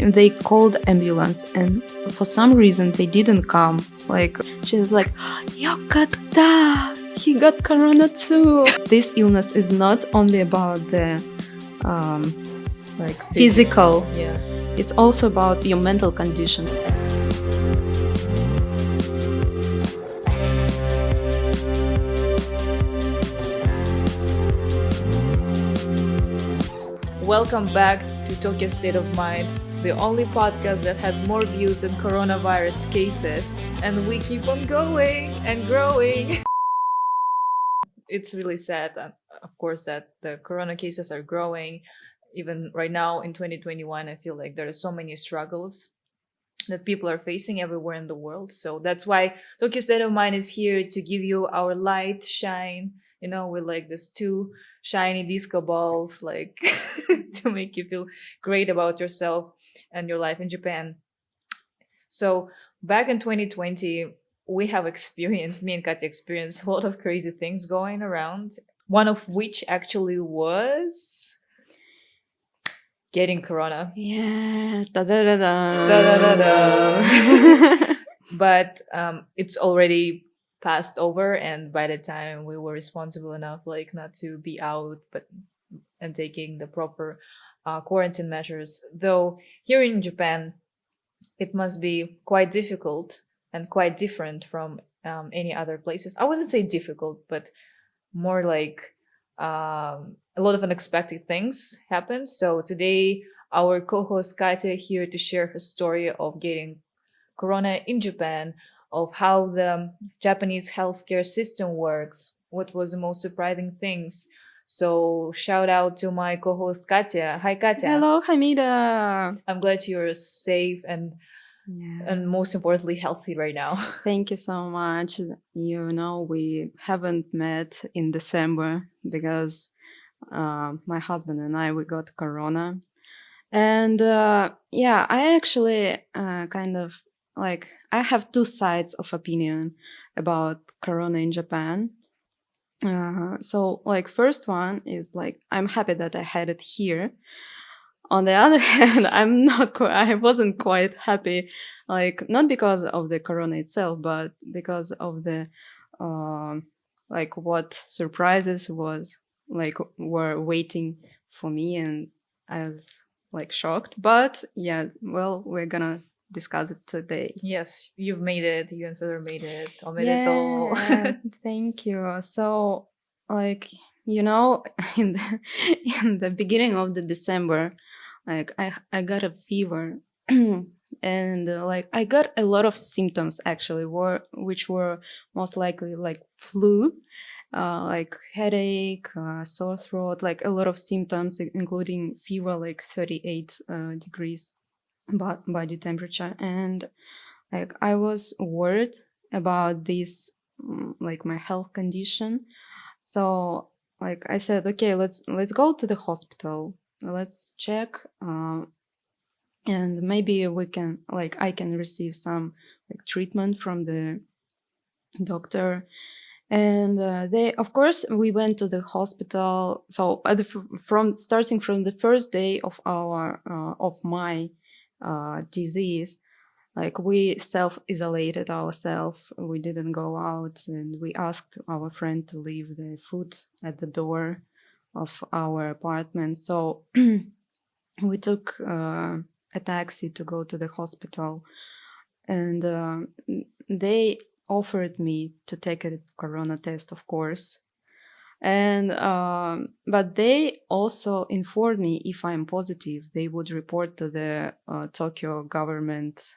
they called ambulance, and for some reason they didn't come. Like, she was like, Yokata, he got corona too. This illness is not only about the like physical, yeah. It's also about your mental condition. Welcome back to Tokyo State of Mind, the only podcast that has more views than coronavirus cases, and we keep on going and growing. It's really sad, of course, that the corona cases are growing. Even right now in 2021, I feel like there are so many struggles that people are facing everywhere in the world. So that's why Tokyo State of Mind is here to give you our light shine, with like these two shiny disco balls, like to make you feel great about yourself and your life in Japan. So back in 2020, we have experienced, me and Katya experienced a lot of crazy things going around. One of which actually was getting corona. Yeah. Da-da-da-da. Da-da-da-da. But it's already passed over, and by the time we were responsible enough, like, not to be out and taking the proper quarantine measures, though here in Japan it must be quite difficult and quite different from any other places. I wouldn't say difficult, but more like a lot of unexpected things happen. So today our co-host Katya here to share her story of getting corona in Japan, of how the Japanese healthcare system works, what was the most surprising things. So shout out to my co-host Katya. Hi Katya. Hello, Hamida. I'm glad you're safe and most importantly healthy right now. Thank you so much. We haven't met in December because my husband and we got corona. And I actually kind of like, I have two sides of opinion about corona in Japan. So like, first one is like, I'm happy that I had it here. On the other hand, I wasn't quite happy, like, not because of the corona itself, but because of the like what surprises were waiting for me, and I was like shocked. But yeah, well, we're gonna discuss it today. Yes, you've made it. You and Fedor made it. Omedetou. Yeah, thank you. So, like, in the beginning of the December, like, I got a fever, and like, I got a lot of symptoms actually, which were most likely like flu, like headache, sore throat, like a lot of symptoms, including fever, like 38 degrees body temperature. And like, I was worried about this, like, my health condition. So like, I said, okay, let's go to the hospital, let's check, and maybe I can receive some like treatment from the doctor. And of course, we went to the hospital. So starting from the first day of my disease, like, we self-isolated ourselves. We didn't go out, and we asked our friend to leave the food at the door of our apartment. So we took a taxi to go to the hospital, and they offered me to take a corona test, of course. And but they also informed me, if I'm positive, they would report to the Tokyo government,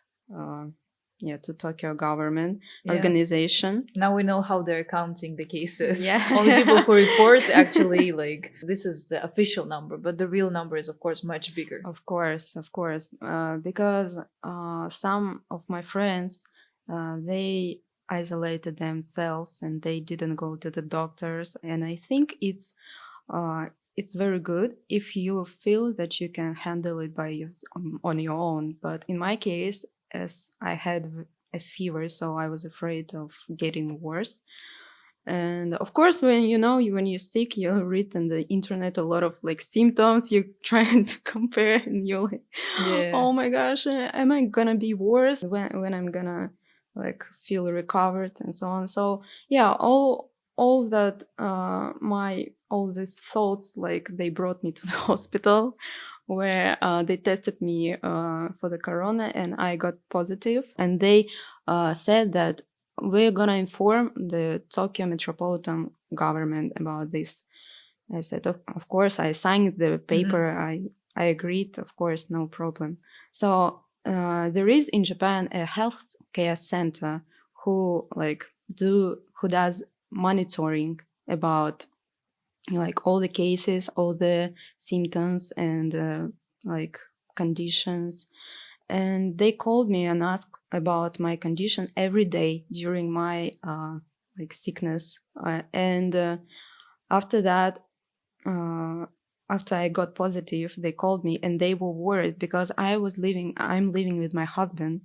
organization. Now we know how they're counting the cases. Yeah. Only people who report actually, like, this is the official number, but the real number is of course much bigger. Of course, because some of my friends, they isolated themselves and they didn't go to the doctors. And I think it's very good if you feel that you can handle it on your own. But in my case, as I had a fever, so I was afraid of getting worse. And of course, when when you're sick, you read on the internet a lot of like symptoms. You're trying to compare, and you're like, Yeah. oh my gosh, am I gonna be worse when I'm gonna like feel recovered and so on. So yeah, all that my all these thoughts, like they brought me to the hospital, where they tested me for the corona, and I got positive, and they said that we're gonna inform the Tokyo metropolitan government about this. I said, of course. I signed the paper. I agreed, of course, no problem. So there is in Japan a health care center who who does monitoring about like all the cases, all the symptoms, and like conditions. And they called me and asked about my condition every day during my like sickness. And after that, uh, after I got positive, they called me and they were worried because I'm living with my husband,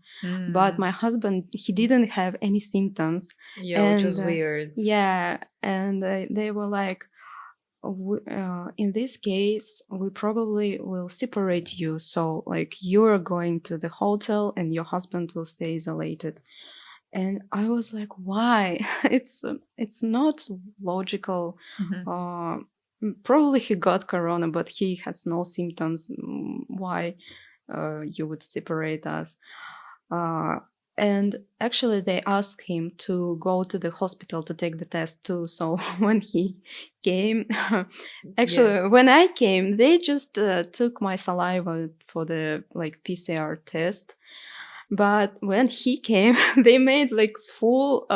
but my husband, he didn't have any symptoms. Yeah, which was And weird. yeah, and they were like, in this case, we probably will separate you. So like you're going to the hotel and your husband will stay isolated. And I was like, why? It's not logical. Uh, Probably he got corona, but he has no symptoms. Why you would separate us? Uh, and actually, they asked him to go to the hospital to take the test too. So when he came, actually, when I came, they just took my saliva for the like PCR test. But when he came, they made like full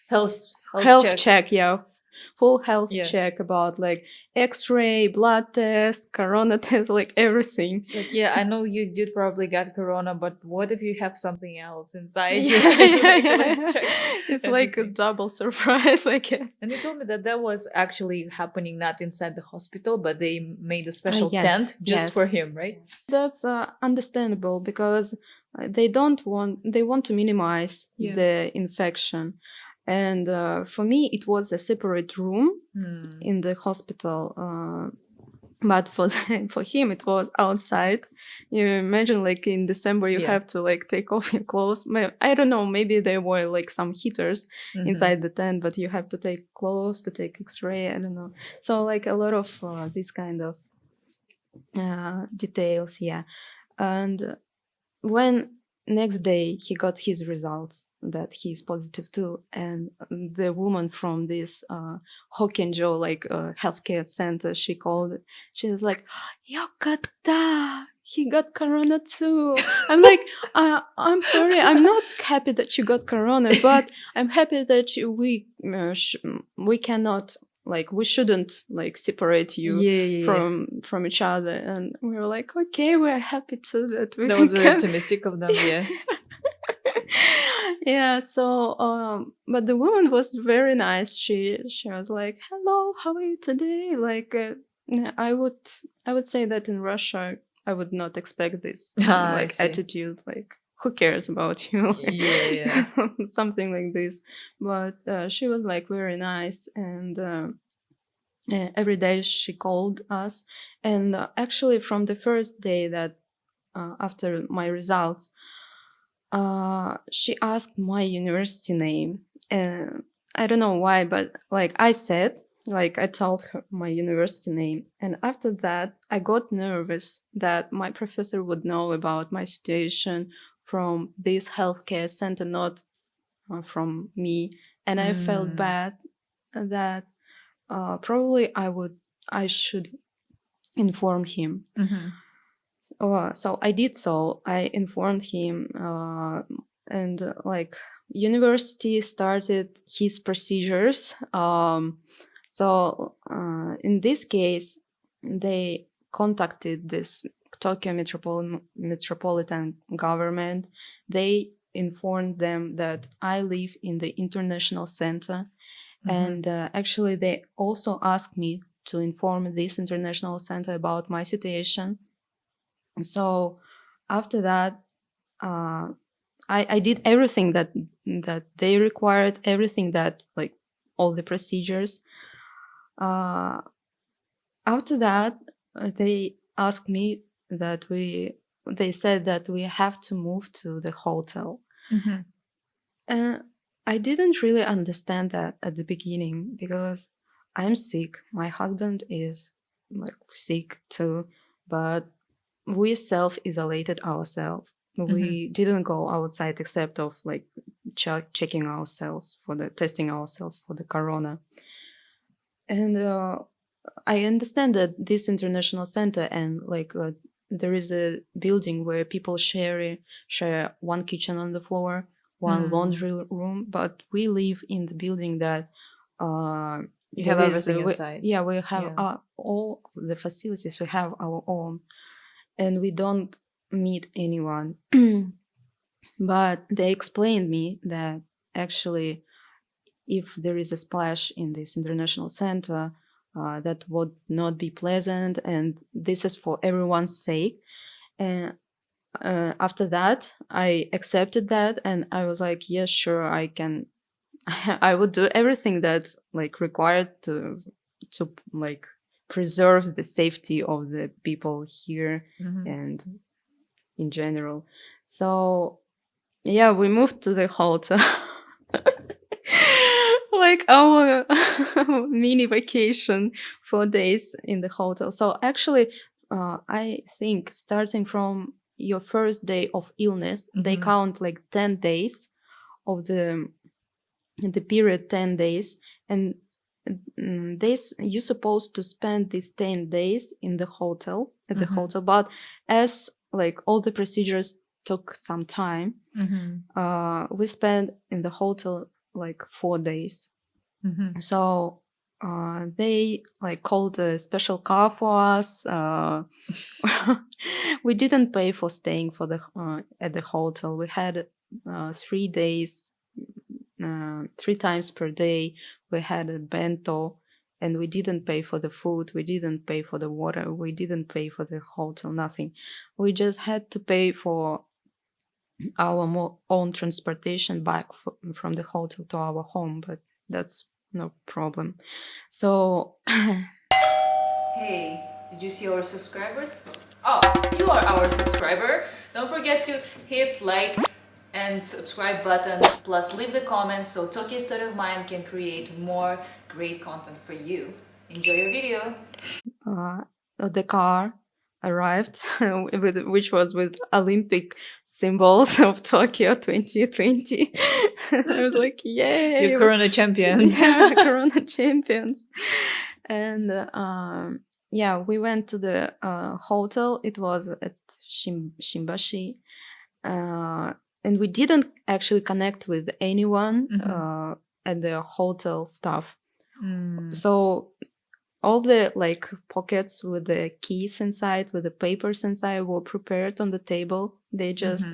Health health check. Yeah, full health Yeah. check about like X-ray, blood test, corona test, like everything. It's like, yeah, I know you did probably get corona, but what if you have something else inside you? Yeah. Like, let's check. It's like a everything. double surprise, I guess. And you told me that that was actually happening not inside the hospital, but they made a special Yes, tent just for yes. him, right? That's understandable because they want to minimize Yeah. the infection. And for me, it was a separate room in the hospital. But for him, it was outside. You imagine, like in December, you Yeah. have to like take off your clothes. I don't know. Maybe there were like some heaters inside the tent, but you have to take clothes to take X-ray. I don't know. So like a lot of this kind of details, yeah. And when next day he got his results that he's positive too, and the woman from this Hokenjo like healthcare center, she called, she was like, Yokata, he got corona too. I'm like, I'm sorry, I'm not happy that you got corona, but I'm happy that we cannot, like, we shouldn't like separate you from each other. And we were like, okay, we're happy too that we That was very can. optimistic of them, yeah. Yeah, so but the woman was very nice. She was like, hello, how are you today? Like I would say that in Russia I would not expect this like attitude, like who cares about you? Yeah. Something like this. But she was like very nice, and every day she called us. And actually from the first day that after my results, she asked my university name, and I don't know why, but like I said, like I told her my university name, and after that I got nervous that my professor would know about my situation from this healthcare center, not from me. And I felt bad that probably I should inform him. So I did so. I informed him, and like university started his procedures. So in this case, they contacted this Tokyo metropolitan government. They informed them that I live in the international center, and actually they also asked me to inform this international center about my situation. So after that, I did everything that they required, everything that like all the procedures. Uh, After that, they asked me that they said that we have to move to the hotel. Mm-hmm. And I didn't really understand that at the beginning because I'm sick. My husband is like sick too, but we self-isolated ourselves. We didn't go outside except of like checking ourselves for the testing ourselves for the corona. And I understand that this international center and like there is a building where people share one kitchen on the floor, one laundry room, but we live in the building that You have everything inside. yeah, we have all the facilities. We have our own, and we don't meet anyone. But they explained me that actually, if there is a splash in this international center, that would not be pleasant, and this is for everyone's sake. And after that, I accepted that, and I was like, yes, sure, I can. I would do everything that like required to like preserve the safety of the people here and in general. So yeah, we moved to the hotel. Like our mini vacation, 4 days in the hotel. So actually, I think starting from your first day of illness, they count like 10 days of the period, 10 days, and this you're supposed to spend these 10 days in the hotel at the hotel. But as like all the procedures took some time, we spent in the hotel like 4 days. So they like called a special car for us. We didn't pay for staying for the at the hotel. We had 3 days, 3 times per day. We had a bento, and we didn't pay for the food. We didn't pay for the water. We didn't pay for the hotel. Nothing. We just had to pay for our own transportation back from the hotel to our home, but that's no problem. So Hey, did you see our subscribers? Oh, you are our subscriber. Don't forget to hit like and subscribe button, plus leave the comments so Tokyo State of Mind can create more great content for you. Enjoy your video. the car arrived, which was with Olympic symbols of Tokyo 2020. I was like, yay! You're Corona champions. Yeah, Corona champions. And yeah, we went to the hotel. It was at Shimbashi. And we didn't actually connect with anyone at the hotel staff. So all the like pockets with the keys inside, with the papers inside, were prepared on the table. They just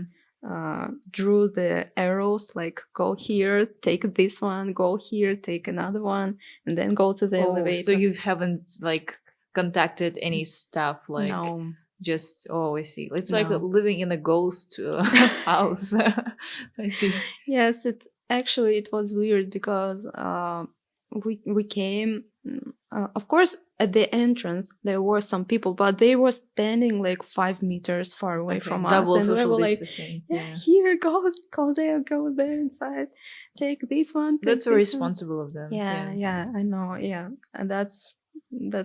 drew the arrows, like go here, take this one, go here, take another one, and then go to the elevator. So you haven't like contacted any staff, like no. Just I see. It's like living in a ghost house. I see. Yes, it was weird because we came. Of course, at the entrance there were some people, but they were standing like 5 meters far away from us, double and we social were like, distancing. "Here, go there inside. Take this one." That's very responsible of them. Yeah, I know. Yeah, and that's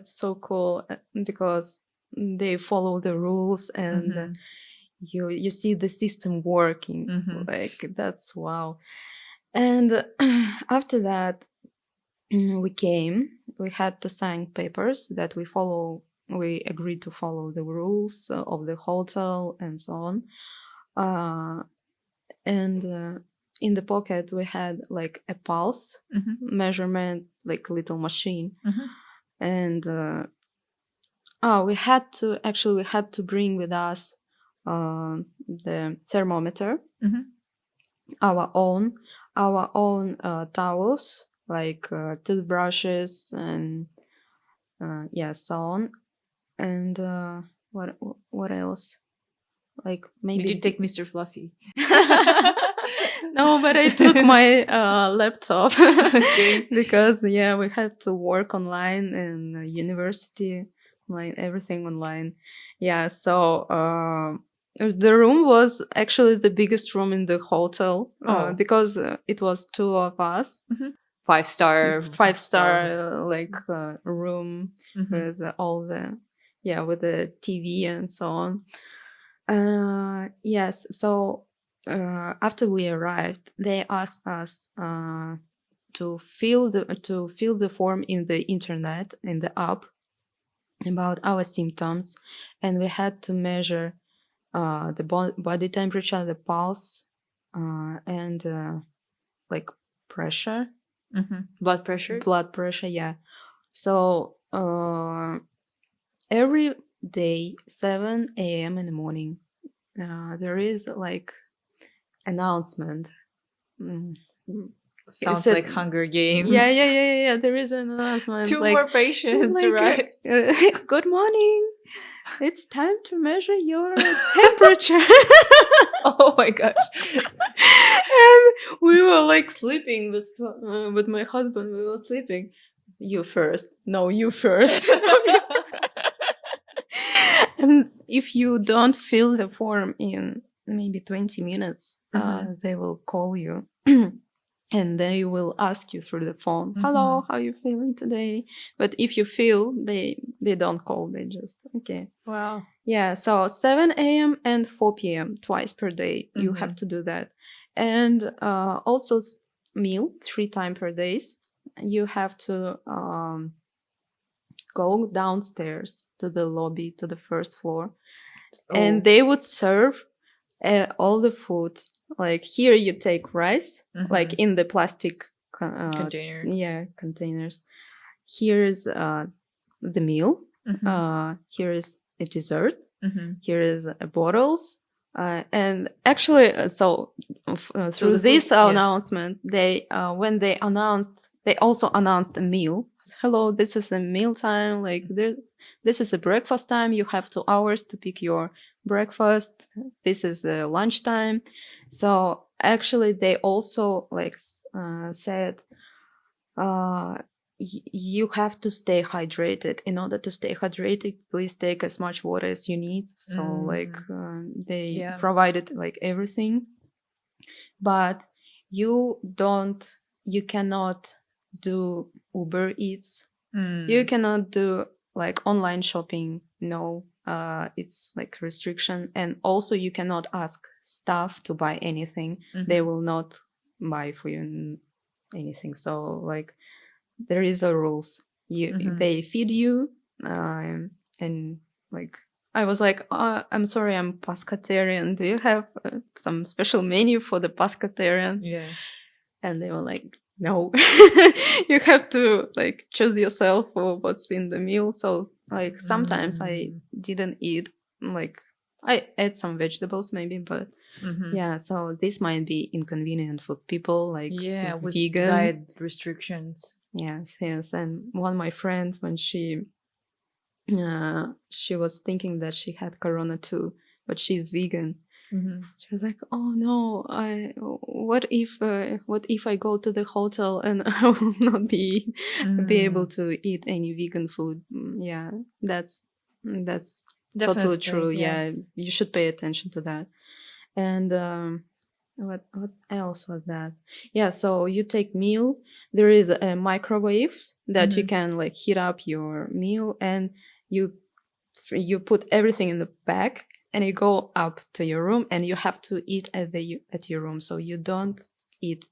so cool because they follow the rules, and you see the system working. Like that's wow. And after that, we had to sign papers that we agreed to follow the rules of the hotel and so on. And in the pocket we had like a pulse measurement, like little machine. And we had to bring with us the thermometer, our own towels, like toothbrushes, and so on. And what else? like maybe. Did you take Mr. Fluffy? No, but I took my laptop Okay. because we had to work online and university online, everything online. Yeah, so the room was actually the biggest room in the hotel because it was two of us. Mm-hmm. Five-star Like room with all the with the TV and so on. Yes, so after we arrived, they asked us to fill the form in the internet, in the app, about our symptoms, and we had to measure the body temperature, the pulse, and like pressure, blood pressure. Yeah. So every day, 7 a.m. in the morning, there is like announcement. Sounds like Hunger Games. Yeah. There is an announcement. Two more patients, right? Good morning. It's time to measure your temperature. Oh my gosh. And we were like sleeping with my husband. We were sleeping. You first. No, you first. And if you don't fill the form in maybe 20 minutes, they will call you. And they will ask you through the phone, hello, how are you feeling today? But if you feel, they don't call, they just, okay. Wow. Yeah, so 7 a.m. and 4 p.m. twice per day, you have to do that. And also meal 3 times per day. You have to go downstairs to the lobby, to the first floor. And they would serve all the food. Like here you take rice, like in the plastic container. Yeah, containers. Here's the meal. Here is a dessert. Here is bottles. And actually, through this announcement, they when they announced, they also announced a meal. Hello, this is a meal time. Like this is a breakfast time. You have 2 hours to pick your breakfast. This is lunch time. So actually, they also like said, you have to stay hydrated. In order to stay hydrated, please take as much water as you need. So like they provided like everything, but you cannot do Uber Eats. You cannot do like online shopping. No, it's like restriction. And also you cannot ask staff to buy anything. They will not buy for you anything. So like there is a rules. They feed you, and like I was like, I'm sorry, I'm pescatarian. Do you have some special menu for the pescatarians? Yeah. And they were like, no, you have to like choose yourself for what's in the meal. So like sometimes I didn't eat, like I ate some vegetables maybe, but yeah, so this might be inconvenient for people like with vegan diet restrictions. Yes. And one my friend, when she was thinking that she had corona too, but she's vegan. She was like, oh no, what if I go to the hotel and I will not be able to eat any vegan food? Yeah, that's totally true. Yeah, you should pay attention to that. And what else was that? Yeah, so you take meal. There is a microwave that you can like heat up your meal, and you put everything in the bag, and you go up to your room, and you have to eat at your room. So you don't eat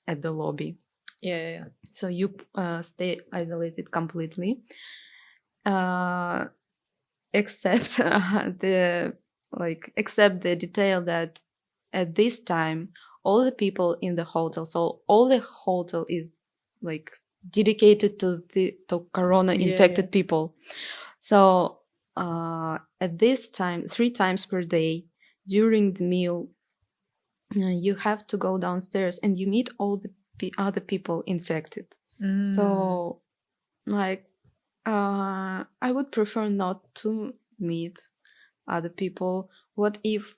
at the lobby. Yeah. So you stay isolated completely, except except the detail that at this time all the people in the hotel, so all the hotel is like dedicated to corona infected people. So at this time, 3 times per day during the meal, you have to go downstairs and you meet all the other people infected. So like I would prefer not to meet other people, what if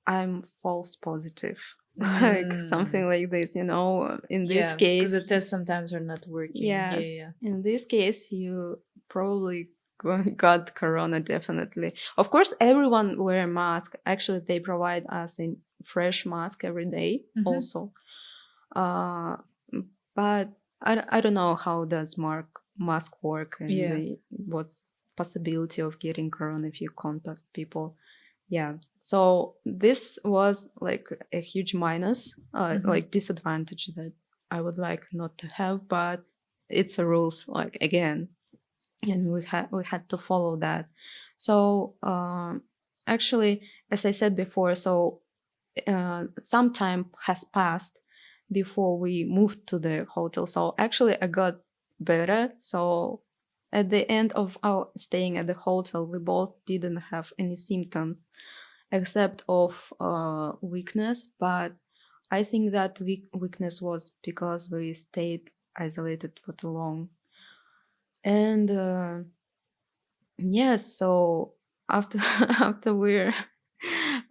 I'm false positive? Like something like this, in this Yeah, because the case. tests sometimes are not working. Yeah, Yes, yeah. in this case, you probably got corona, definitely. Of course, everyone wear a mask. Actually, they provide us a fresh mask every day also. Uh, but I don't know how does mask work, and Yeah. what's possibility of getting corona if you contact people. Yeah. So this was like a huge minus, like disadvantage that I would like not to have, but it's a rules, like, again, and we had to follow that. So actually, as I said before, so some time has passed before we moved to the hotel. So actually, I got better. So at the end of our staying at the hotel, we both didn't have any symptoms except of weakness. But I think that weakness was because we stayed isolated for too long. And yes, so after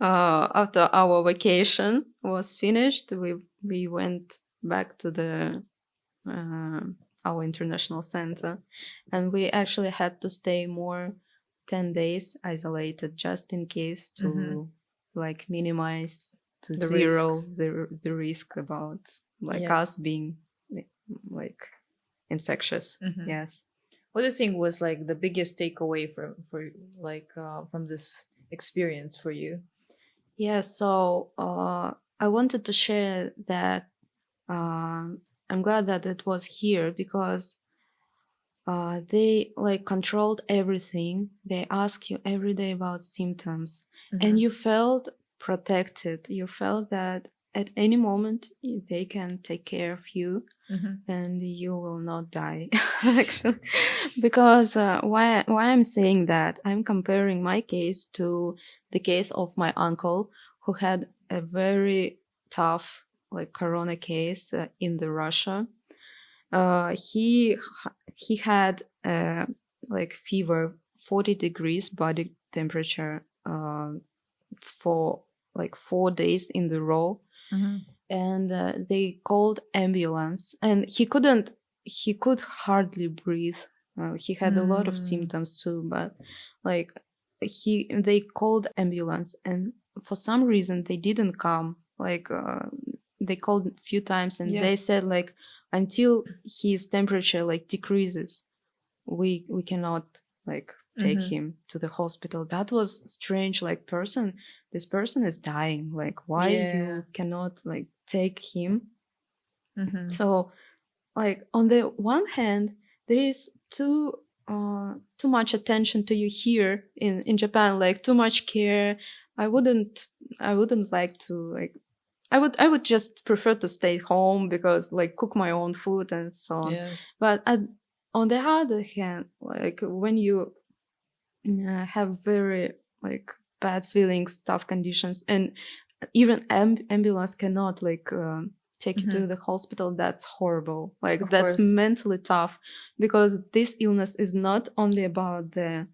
after our vacation was finished, we went back to the uh, our international center, and we actually had to stay more 10 days isolated just in case to like minimize to The zero risks. the risk about like Yeah. us being like infectious. Yes. What do you think was like the biggest takeaway from this experience for you? Yeah, so I wanted to share that I'm glad that it was here because they like controlled everything. They ask you every day about symptoms, and you felt protected. You felt that at any moment they can take care of you and you will not die. Actually, because why I'm saying that, I'm comparing my case to the case of my uncle who had a very tough like corona case in the Russia. He had like fever, 40 degrees body temperature, for like 4 days in the row, and they called ambulance, and he could hardly breathe. He had a lot of symptoms too, but like they called ambulance, and for some reason they didn't come. Like they called a few times, and Yeah. they said like until his temperature like decreases, we cannot like take him to the hospital. That was strange. Like this person is dying. Like why Yeah. you cannot like take him? Mm-hmm. So like on the one hand, there is too much attention to you here in Japan, like too much care. I wouldn't like to like I would just prefer to stay home because like cook my own food and so on. Yeah. But on the other hand, like when you have very like bad feelings, tough conditions, and even ambulance cannot like take you to the hospital, that's horrible. Like Of that's course. mentally tough because this illness is not only about the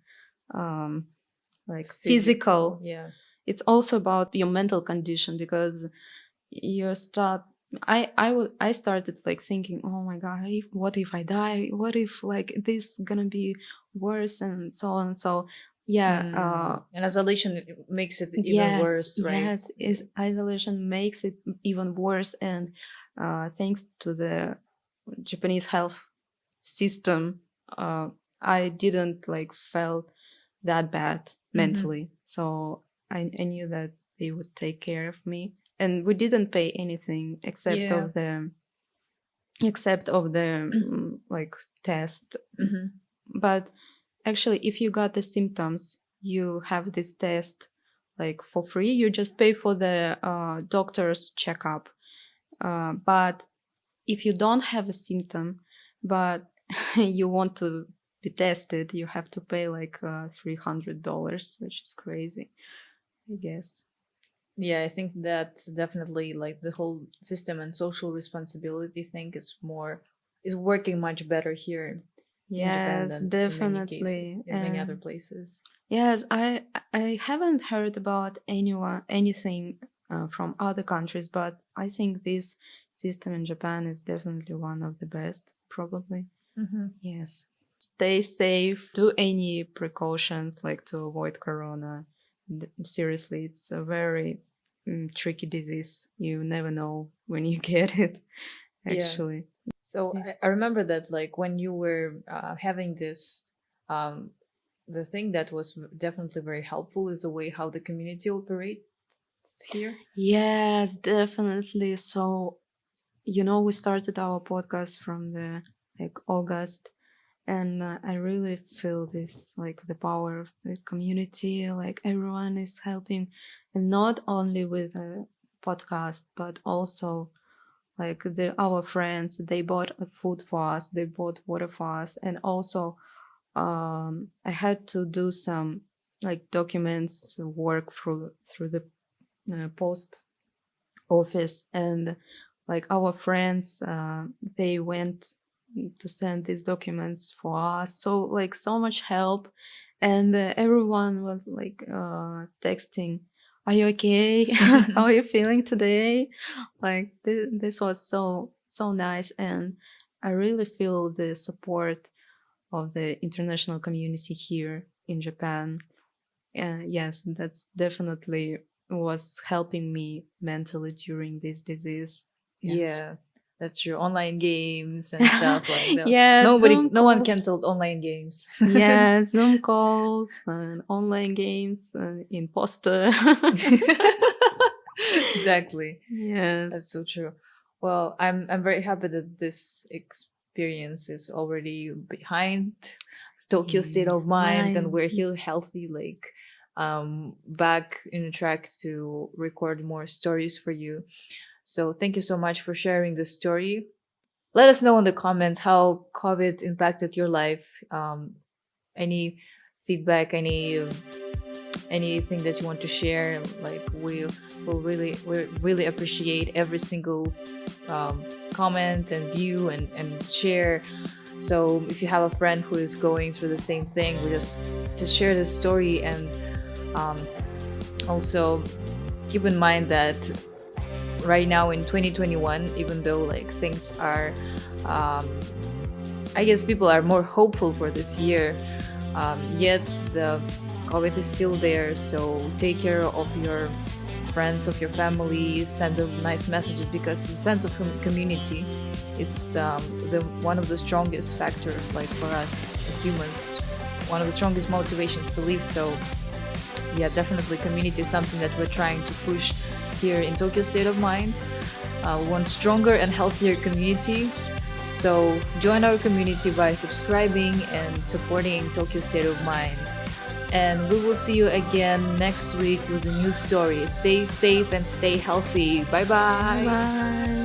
um like physical. Yeah. It's also about your mental condition because you start I started like thinking, oh my god, what if I die, what if like this gonna be worse, and so on. So yeah, And isolation makes it even yes, worse, right? yes, is isolation makes it even worse. And thanks to the Japanese health system, I didn't like felt that bad mentally. So I knew that they would take care of me, and we didn't pay anything Yeah. except of the like test. But actually, if you got the symptoms, you have this test like for free. You just pay for the doctor's checkup. But if you don't have a symptom, but you want to be tested, you have to pay like $300, which is crazy, I guess. Yeah, I think that's definitely like the whole system and social responsibility thing is working much better here in Japan Yes, than in many cases definitely. in many other And places. Yes, I haven't heard about anything from other countries, but I think this system in Japan is definitely one of the best, probably. Mm-hmm. Yes. Stay safe. Do any precautions like to avoid corona. Seriously, it's a very tricky disease. You never know when you get it, Yeah. actually. So Yes. I remember that, like, when you were having this, um, the thing that was definitely very helpful is the way how the community operates here. Yes, definitely. So, we started our podcast from the like August, and I really feel this like the power of the community. Like everyone is helping, and not only with a podcast, but also like our friends. They bought food for us, they bought water for us, and also I had to do some like documents work through the post office, and like our friends they went to send these documents for us, so like so much help. And everyone was like texting, are you okay? How are you feeling today? Like this was so nice, and I really feel the support of the international community here in Japan. Yes, that's definitely was helping me mentally during this disease. Yes. Yeah, that's true. Online games and stuff like that. Yeah, Zoom No one calls. canceled online games. Yeah, Zoom calls and online games, imposter. Exactly. That's Yes. so true. Well, I'm very happy that this experience is already behind Tokyo State of Mind, and Mine. we're here healthy, like back in track to record more stories for you. So thank you so much for sharing this story. Let us know in the comments how COVID impacted your life. Any feedback, anything that you want to share. Like we really appreciate every single comment and view and share. So if you have a friend who is going through the same thing, we just share this story, and um, also keep in mind that right now in 2021, even though like things are I guess people are more hopeful for this year, yet the COVID is still there. So take care of your friends, of your family, send them nice messages, because the sense of community is one of the strongest factors, like for us as humans, one of the strongest motivations to live. So yeah, definitely community is something that we're trying to push here in Tokyo State of Mind. We want stronger and healthier community. So join our community by subscribing and supporting Tokyo State of Mind. And we will see you again next week with a new story. Stay safe and stay healthy. Bye bye. Bye.